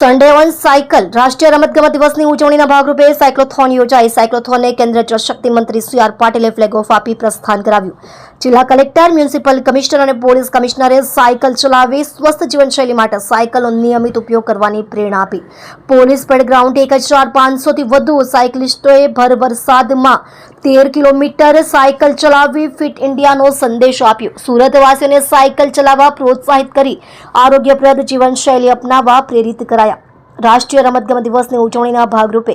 Sunday on cycle રાષ્ટ્રીય રમતગમત દિવસની ઉજવણીના ભાગરૂપે સાયક્લોથોન યોજાઈ। સાયક્લોથોનને કેન્દ્રીય જળશક્તિ મંત્રી સી આર પાટીલે ફ્લેગ ઓફ આપી પ્રસ્થાન કરાવ્યું। જિલ્લા કલેક્ટર, મ્યુનિસિપલ કમિશનર અને પોલીસ કમિશનરે સાયકલ ચલાવી સ્વસ્થ જીવનશૈલી માટે સાયકલનો નિયમિત ઉપયોગ કરવાની પ્રેરણા આપી। પોલીસ પરેડ ગ્રાઉન્ડે 1500થી વધુ સાયકલિસ્ટોએ ભર વરસાદમાં 13 કિલોમીટર સાયકલ ચલાવી ફિટ ઇન્ડિયાનો સંદેશો આપ્યો। સુરતવાસીઓને સાયકલ ચલાવવા પ્રોત્સાહિત કરી આરોગ્યપ્રદ જીવનશૈલી અપનાવવા પ્રેરિત કરાયા। રાષ્ટ્રીય રમતગમત દિવસની ઉજવણીના ભાગરૂપે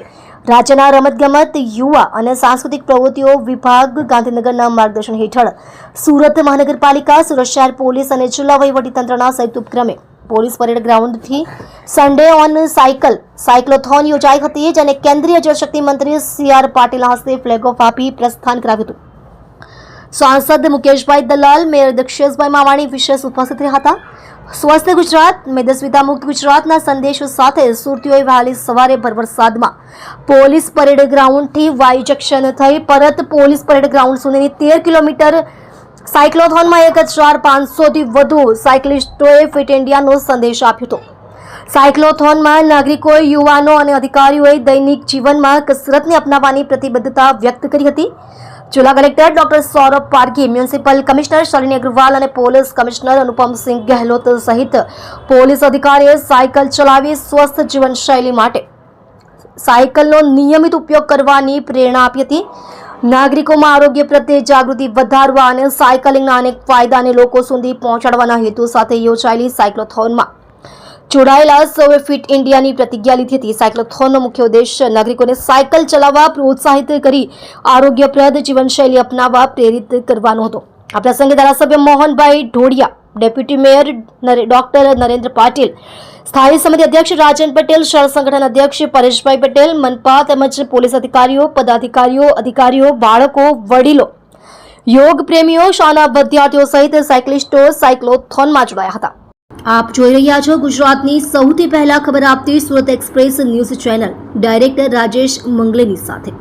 રાજ્યના રમતગમત, યુવા અને સાંસ્કૃતિક પ્રવૃત્તિઓ વિભાગ ગાંધીનગરના માર્ગદર્શન હેઠળ સુરત મહાનગરપાલિકા, સુરત શહેર પોલીસ અને જિલ્લા વહીવટીતંત્રના સંયુક્ત ઉપક્રમે પોલીસ પરેડ ગ્રાઉન્ડથી સન્ડે ઓન સાયક્લોથોન યોજાઈ હતી, જેને કેન્દ્રીય જળશક્તિ મંત્રી સી આર પાટીલના હસ્તે ફ્લેગ ઓફ આપી પ્રસ્થાન કરાવ્યું હતું। સાંસદ મુકેશભાઈ દલાલ, મેયર દક્ષેશભાઈ માવાણી વિશેષ ઉપસ્થિત રહ્યા હતા। સ્વસ્થ ગુજરાત, મેદસ્વીતા મુક્ત ગુજરાતના સંદેશો સાથે સુરતીઓએ વહેલી સવારે ભર વરસાદમાં પોલીસ પરેડ ગ્રાઉન્ડથી વાય જંકશન થઈ પરત પોલીસ પરેડ ગ્રાઉન્ડ સુધીની 13 કિલોમીટર સાયક્લોથોનમાં 1500થી વધુ સાયકલિસ્ટોએ ફિટ ઇન્ડિયાનો સંદેશ આપ્યો હતો। સાયક્લોથોનમાં નાગરિકો, યુવાનો અને અધિકારીઓએ દૈનિક જીવનમાં કસરતને અપનાવવાની પ્રતિબદ્ધતા વ્યક્ત કરી હતી। જિલ્લા collector doctor Saurabh Pardhi, municipal commissioner Shalini Agrawal અને પોલીસ કમિશનર અનુપમસિંહ ગહેલોત સહિત પોલીસ અધિકારીઓએ સાયકલ ચલાવી સ્વસ્થ જીવનશૈલી માટે સાયકલનો નિયમિત ઉપયોગ કરવાની પ્રેરણા આપી હતી। નાગરિકોમાં આરોગ્ય પ્રત્યે જાગૃતિ વધારવા અને સાયકલિંગના અનેક ફાયદાને લોકો સુધી પહોંચાડવાના હેતુ સાથે યોજાયેલી સાયક્લોથોનમાં જોડાયેલા સૌએ ફિટ ઇન્ડિયાની પ્રતિજ્ઞા લીધી હતી। સાયક્લોથોનનો મુખ્ય ઉદ્દેશ્ય નાગરિકોને સાયકલ ચલાવવા પ્રોત્સાહિત કરી આરોગ્યપ્રદ જીવનશૈલી અપનાવવા પ્રેરિત કરવાનો હતો। આ પ્રસંગે ધારાસભ્ય Mohanbhai Dhodiya, deputy mayor doctor Narendra Patil, સ્થાયી સમિતિ અધ્યક્ષ રાજન પટેલ, શહેર સંગઠન અધ્યક્ષ પરેશભાઈ પટેલ, મનપા તેમજ પોલીસ અધિકારીઓ, અધિકારીઓ, બાળકો, વડીલો, યોગ પ્રેમીઓ, શાળાના વિદ્યાર્થીઓ સહિત સાયકલિસ્ટો સાયક્લોથોનમાં જોડાયા હતા। આપ જોઈ રહ્યા છો ગુજરાતની સૌથી પહેલા ખબર આપતી Surat express news channel, director Rajesh મંગલેની સાથે।